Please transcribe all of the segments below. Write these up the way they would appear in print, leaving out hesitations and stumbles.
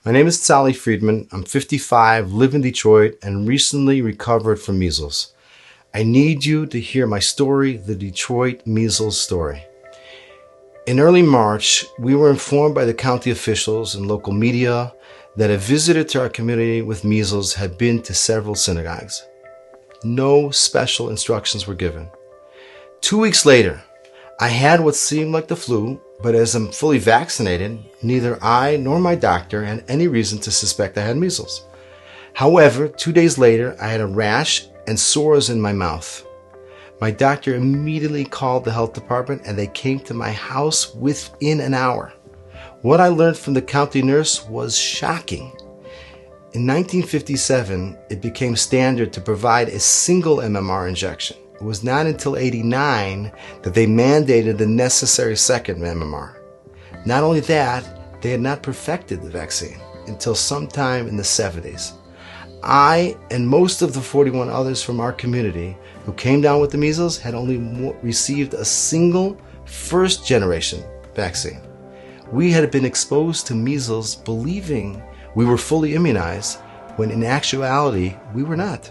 My name is Tzali Friedman. I'm 55, live in Detroit, and recently recovered from measles. I need you to hear my story, the Detroit measles story. In early March, we were informed by the county officials and local media that a visitor to our community with measles had been to several synagogues. No special instructions were given. 2 weeks later, I had what seemed like the flu, but as I'm fully vaccinated, neither I nor my doctor had any reason to suspect I had measles. However, 2 days later, I had a rash and sores in my mouth. My doctor immediately called the health department and they came to my house within an hour. What I learned from the county nurse was shocking. In 1957, it became standard to provide a single MMR injection. It was not until '89 that they mandated the necessary second MMR. Not only that, they had not perfected the vaccine until sometime in the 70s. I and most of the 41 others from our community who came down with the measles had only received a single first-generation vaccine. We had been exposed to measles believing we were fully immunized, when in actuality, we were not.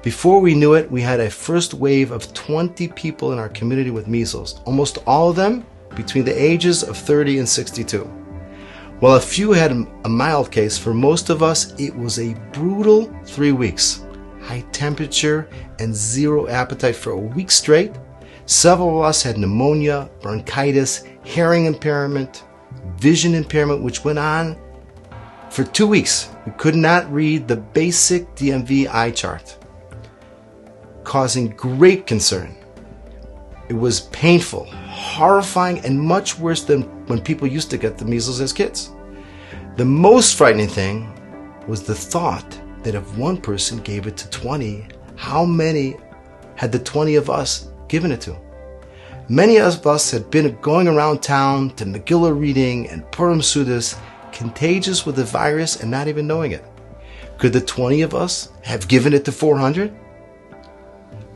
Before we knew it, we had a first wave of 20 people in our community with measles, almost all of them between the ages of 30 and 62. While a few had a mild case, for most of us, it was a brutal 3 weeks. High temperature and zero appetite for a week straight. Several of us had pneumonia, bronchitis, hearing impairment, vision impairment, which went on for 2 weeks. We could not read the basic DMV eye chart, causing great concern. It was painful, horrifying, and much worse than when people used to get the measles as kids. The most frightening thing was the thought that if one person gave it to 20, how many had the 20 of us given it to? Many of us had been going around town to Megillah reading and Purim Sudas, contagious with the virus and not even knowing it. Could the 20 of us have given it to 400?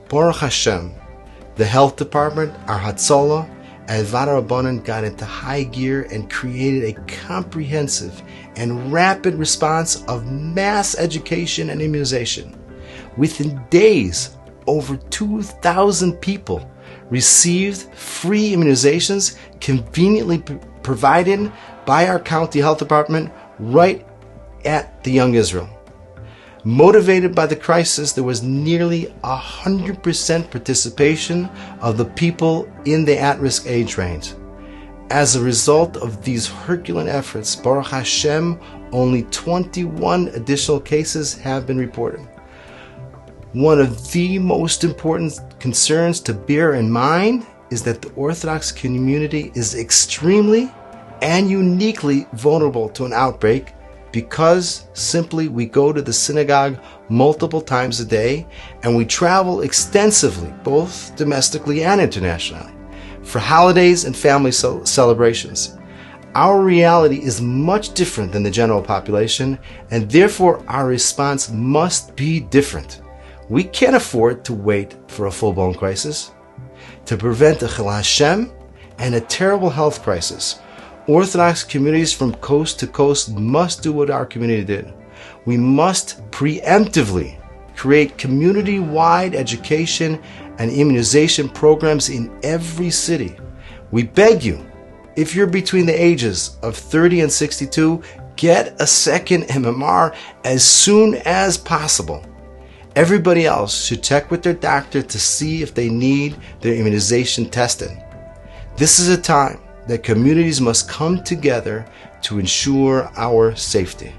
Baruch Hashem, the health department, our Hatzalah, and Vada Rabbanan got into high gear and created a comprehensive and rapid response of mass education and immunization. Within days, over 2,000 people received free immunizations conveniently provided by our county health department right at the Young Israel. Motivated by the crisis, there was nearly 100% participation of the people in the at-risk age range. As a result of these Herculean efforts, Baruch Hashem, only 21 additional cases have been reported. One of the most important concerns to bear in mind is that the Orthodox community is extremely and uniquely vulnerable to an outbreak because simply we go to the synagogue multiple times a day and we travel extensively, both domestically and internationally, for holidays and family celebrations. Our reality is much different than the general population, and therefore our response must be different. We can't afford to wait for a full-blown crisis. To prevent a Chilul Hashem and a terrible health crisis, Orthodox communities from coast to coast must do what our community did. We must preemptively create community-wide education and immunization programs in every city. We beg you, if you're between the ages of 30 and 62, get a second MMR as soon as possible. Everybody else should check with their doctor to see if they need their immunization tested. This is a time that communities must come together to ensure our safety.